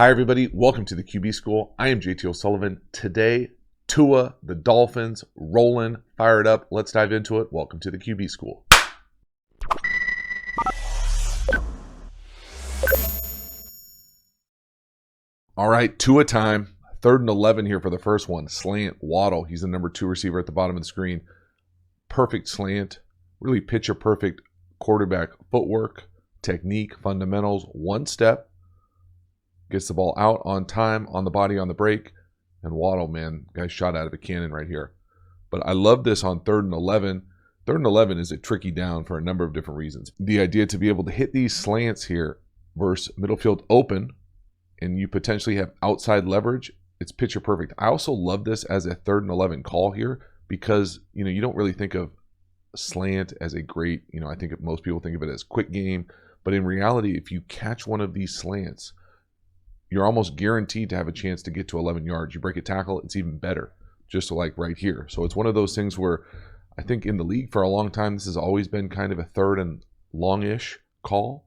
Hi everybody, welcome to the QB School. I am JT O'Sullivan. Today, Tua, the Dolphins, rolling, fired up. Let's dive into it. Welcome to the QB School. All right, Tua time. 3rd and 11 here for the first one. Slant, Waddle. He's the number 2 receiver at the bottom of the screen. Perfect slant. Really picture perfect quarterback footwork, technique, fundamentals. One step. Gets the ball out on time, on the body, on the break. And Waddle, man, guy's shot out of a cannon right here. But I love this on 3rd and 11. 3rd and 11 is a tricky down for a number of different reasons. The idea to be able to hit these slants here versus middle field open, and you potentially have outside leverage, it's picture perfect. I also love this as a 3rd and 11 call here because, you don't really think of slant as a great, I think most people think of it as quick game. But in reality, if you catch one of these slants, you're almost guaranteed to have a chance to get to 11 yards. You break a tackle, it's even better, just like right here. So it's one of those things where I think in the league for a long time, this has always been kind of a 3rd and long-ish call.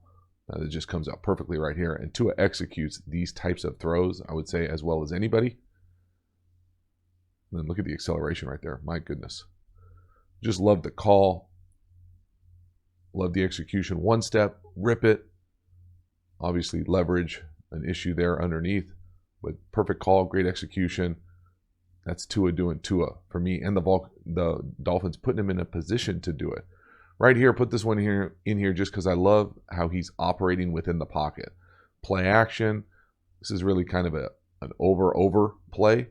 It just comes out perfectly right here. And Tua executes these types of throws, I would say, as well as anybody. And then look at the acceleration right there. My goodness. Just love the call. Love the execution. One step, rip it. Obviously, leverage. An issue there underneath, but perfect call, great execution. That's Tua doing Tua for me, and the Dolphins putting him in a position to do it. Right here, put this one in here just because I love how he's operating within the pocket. Play action. This is really kind of an over play,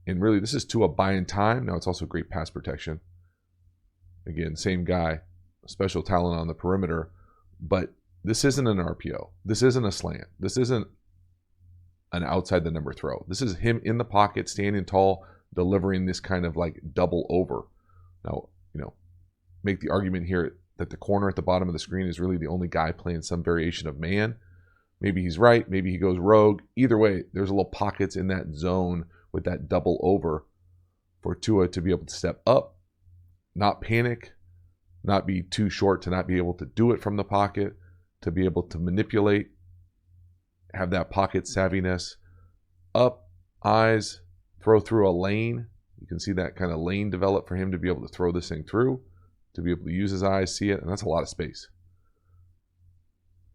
and really this is Tua buying time. Now it's also great pass protection. Again, same guy, special talent on the perimeter, but this isn't an RPO. This isn't a slant. This isn't an outside the number throw. This is him in the pocket, standing tall, delivering this kind of like double over. Now, make the argument here that the corner at the bottom of the screen is really the only guy playing some variation of man. Maybe he's right. Maybe he goes rogue. Either way, there's a little pockets in that zone with that double over for Tua to be able to step up, not panic, not be too short to not be able to do it from the pocket, to be able to manipulate, have that pocket savviness, up, eyes, throw through a lane. You can see that kind of lane develop for him to be able to throw this thing through, to be able to use his eyes, see it, and that's a lot of space.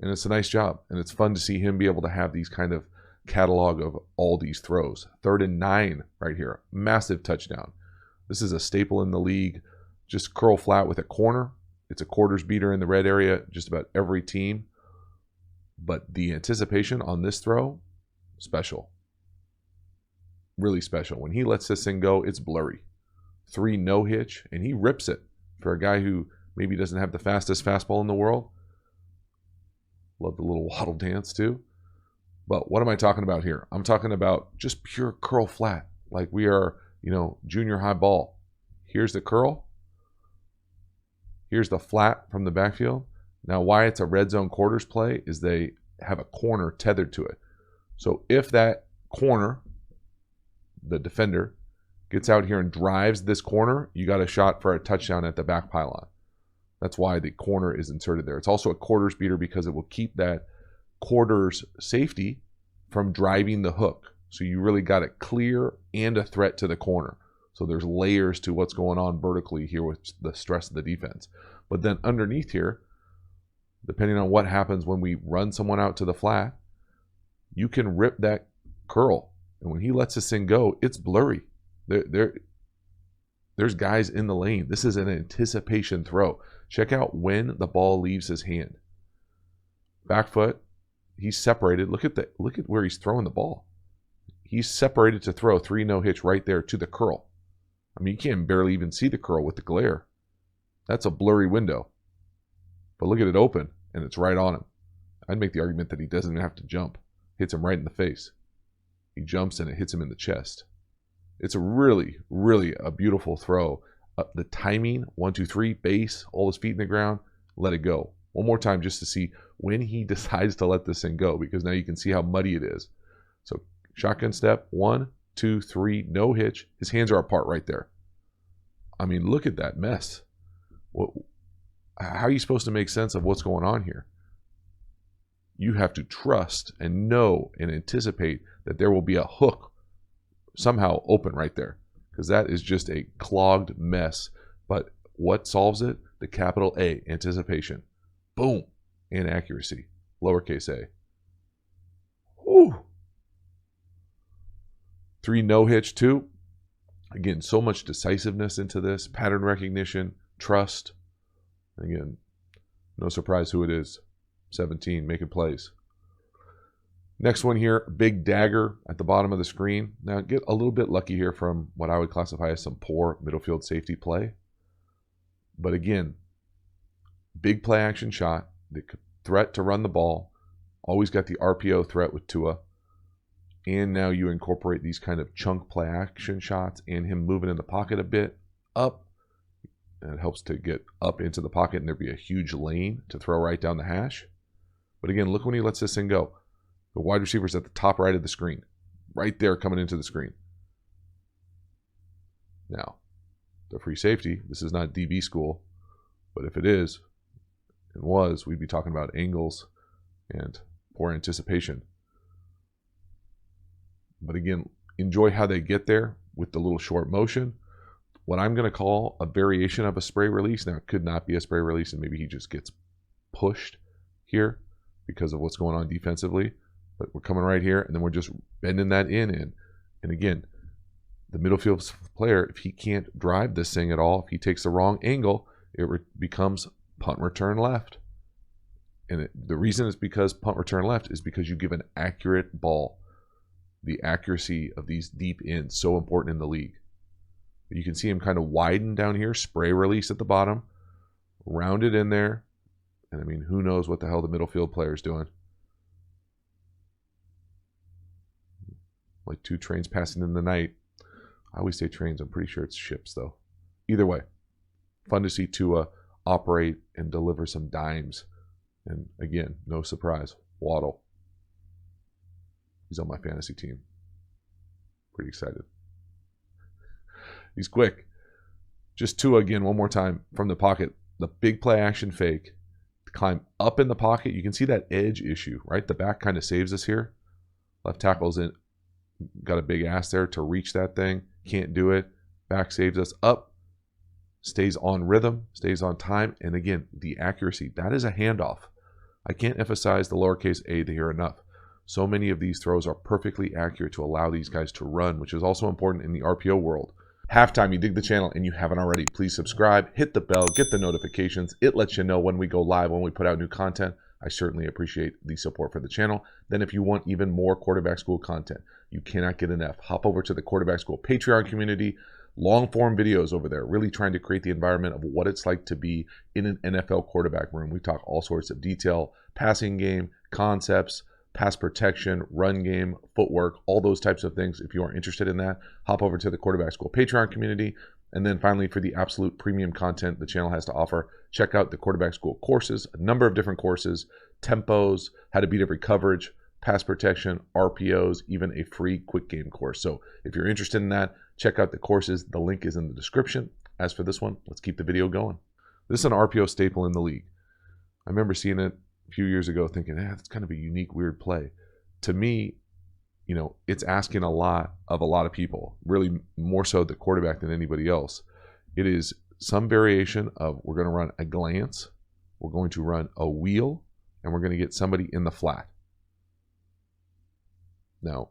And it's a nice job, and it's fun to see him be able to have these kind of catalog of all these throws. 3rd and 9 right here, massive touchdown. This is a staple in the league. Just curl flat with a corner. It's a quarters beater in the red area, just about every team. But the anticipation on this throw, special. Really special. When he lets this thing go, it's blurry. 3 no hitch, and he rips it for a guy who maybe doesn't have the fastest fastball in the world. Love the little waddle dance too. But what am I talking about here? I'm talking about just pure curl flat, like we are, junior high ball. Here's the curl. Here's the flat from the backfield. Now, why it's a red zone quarters play is they have a corner tethered to it. So if that corner, the defender, gets out here and drives this corner, you got a shot for a touchdown at the back pylon. That's why the corner is inserted there. It's also a quarters beater because it will keep that quarters safety from driving the hook. So you really got it clear and a threat to the corner. So there's layers to what's going on vertically here with the stress of the defense. But then underneath here, depending on what happens when we run someone out to the flat, you can rip that curl. And when he lets this thing go, it's blurry. There's guys in the lane. This is an anticipation throw. Check out when the ball leaves his hand. Back foot, he's separated. Look at where he's throwing the ball. He's separated to throw 3 no hitch right there to the curl. I mean, you can't barely even see the curl with the glare. That's a blurry window. But look at it open, and it's right on him. I'd make the argument that he doesn't even have to jump. Hits him right in the face. He jumps, and it hits him in the chest. It's a really, really a beautiful throw. The timing, 1, 2, 3, base, all his feet in the ground, let it go. One more time just to see when he decides to let this thing go, because now you can see how muddy it is. So shotgun step, 1, 2, 3, no hitch. His hands are apart right there. I mean, look at that mess. How are you supposed to make sense of what's going on here? you have to trust and know and anticipate that there will be a hook somehow open right there, because that is just a clogged mess. But what solves it? The capital A, anticipation. Boom. And accuracy, lowercase a. Whew. 3 no hitch too. Again, so much decisiveness into this, pattern recognition, trust. Again, no surprise who it is. 17, making plays. Next one here, big dagger at the bottom of the screen. Now get a little bit lucky here from what I would classify as some poor middle field safety play. But again, big play action shot, the threat to run the ball, always got the RPO threat with Tua. And now you incorporate these kind of chunk play action shots and him moving in the pocket a bit up. And it helps to get up into the pocket and there'd be a huge lane to throw right down the hash. But again, look when he lets this thing go. The wide receiver's at the top right of the screen. Right there coming into the screen. Now, the free safety, this is not DB school, but if it is, and was, we'd be talking about angles and poor anticipation. But again, enjoy how they get there with the little short motion. What I'm going to call a variation of a spray release. Now, it could not be a spray release, and maybe he just gets pushed here because of what's going on defensively. But we're coming right here, and then we're just bending that in. And again, the middle field player, if he can't drive this thing at all, if he takes the wrong angle, it becomes punt return left. And the reason is because punt return left is because you give an accurate ball. The accuracy of these deep ends, so important in the league. You can see him kind of widen down here, spray release at the bottom, round it in there. And I mean, who knows what the hell the middle field player is doing. Like 2 trains passing in the night. I always say trains. I'm pretty sure it's ships, though. Either way, fun to see Tua operate and deliver some dimes. And again, no surprise, Waddle. He's on my fantasy team. Pretty excited. He's quick. Just Tua again, one more time from the pocket. The big play action fake. Climb up in the pocket. You can see that edge issue, right? The back kind of saves us here. Left tackle's in. Got a big ass there to reach that thing. Can't do it. Back saves us up. Stays on rhythm. Stays on time. And again, the accuracy. That is a handoff. I can't emphasize the lowercase a here enough. So many of these throws are perfectly accurate to allow these guys to run, which is also important in the RPO world. Halftime, you dig the channel and you haven't already, please subscribe, hit the bell, get the notifications. It lets you know when we go live, when we put out new content. I certainly appreciate the support for the channel. Then if you want even more quarterback school content, you cannot get enough. Hop over to the quarterback school Patreon community. Long form videos over there, really trying to create the environment of what it's like to be in an NFL quarterback room. We talk all sorts of detail, passing game, concepts, pass protection, run game, footwork, all those types of things. If you are interested in that, hop over to the Quarterback School Patreon community. And then finally, for the absolute premium content the channel has to offer, check out the Quarterback School courses, a number of different courses, tempos, how to beat every coverage, pass protection, RPOs, even a free quick game course. So if you're interested in that, check out the courses. The link is in the description. As for this one, let's keep the video going. This is an RPO staple in the league. I remember seeing it a few years ago thinking, that's kind of a unique, weird play. To me, it's asking a lot of a lot of people, really more so the quarterback than anybody else. It is some variation of we're going to run a glance, we're going to run a wheel, and we're going to get somebody in the flat. Now,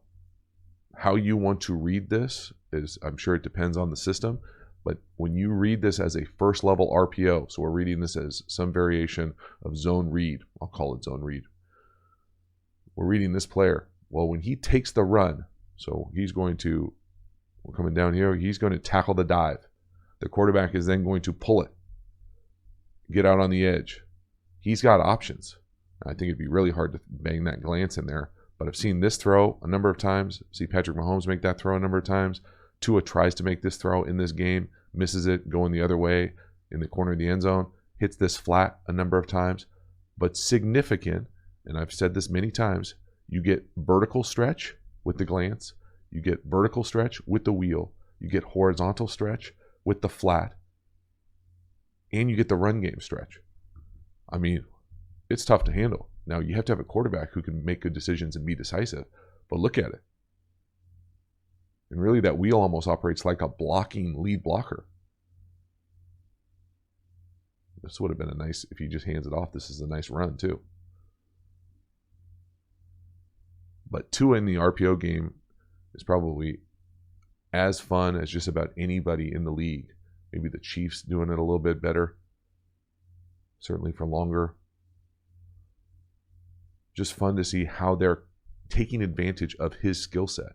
how you want to read this is, I'm sure it depends on the system, but when you read this as a first level RPO, so we're reading this as some variation of zone read, I'll call it zone read. We're reading this player. Well, when he takes the run, so we're coming down here, he's going to tackle the dive. The quarterback is then going to pull it, get out on the edge. He's got options. I think it'd be really hard to bang that glance in there, but I've seen this throw a number of times. See Patrick Mahomes make that throw a number of times. Tua tries to make this throw in this game, misses it, going the other way in the corner of the end zone, hits this flat a number of times, but significant, and I've said this many times, you get vertical stretch with the glance, you get vertical stretch with the wheel, you get horizontal stretch with the flat, and you get the run game stretch. I mean, it's tough to handle. Now, you have to have a quarterback who can make good decisions and be decisive, but look at it. And really, that wheel almost operates like a blocking lead blocker. This would have been a nice, if he just hands it off, this is a nice run too. But Tua in the RPO game is probably as fun as just about anybody in the league. Maybe the Chiefs doing it a little bit better. Certainly for longer. Just fun to see how they're taking advantage of his skill set.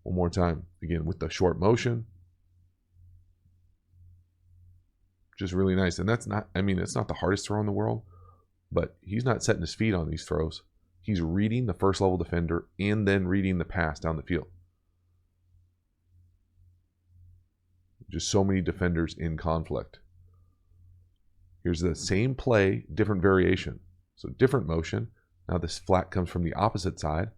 One more time, again, with the short motion. Just really nice. And that's not, I mean, it's not the hardest throw in the world, but he's not setting his feet on these throws. He's reading the first level defender and then reading the pass down the field. Just so many defenders in conflict. Here's the same play, different variation. So different motion. Now this flat comes from the opposite side,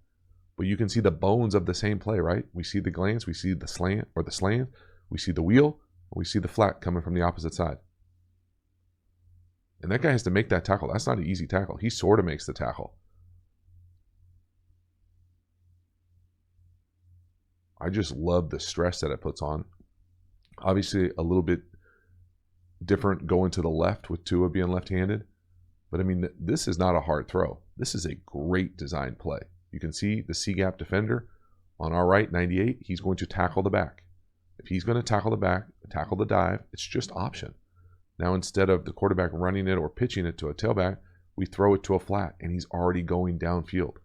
but you can see the bones of the same play, right? We see the glance, we see the slant or the slant, we see the wheel, we see the flat coming from the opposite side. And that guy has to make that tackle. That's not an easy tackle. He sort of makes the tackle. I just love the stress that it puts on. Obviously, a little bit different going to the left with Tua being left-handed. But, I mean, this is not a hard throw. This is a great design play. You can see the C-gap defender on our right, 98. He's going to tackle the back. If he's going to tackle the back, tackle the dive, it's just option. Now, instead of the quarterback running it or pitching it to a tailback, we throw it to a flat, and he's already going downfield.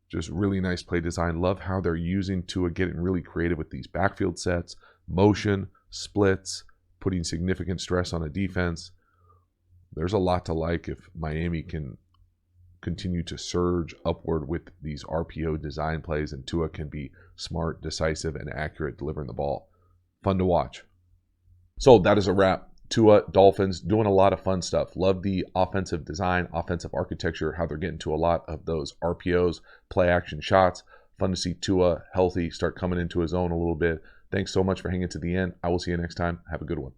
Just really nice play design. Love how they're using Tua, getting really creative with these backfield sets, motion, splits, putting significant stress on a defense. There's a lot to like if Miami can continue to surge upward with these RPO design plays, and Tua can be smart, decisive, and accurate delivering the ball. Fun to watch. So that is a wrap. Tua, Dolphins, doing a lot of fun stuff. Love the offensive design, offensive architecture, how they're getting to a lot of those RPOs, play action shots. Fun to see Tua healthy, start coming into his own a little bit. Thanks so much for hanging to the end. I will see you next time. Have a good one.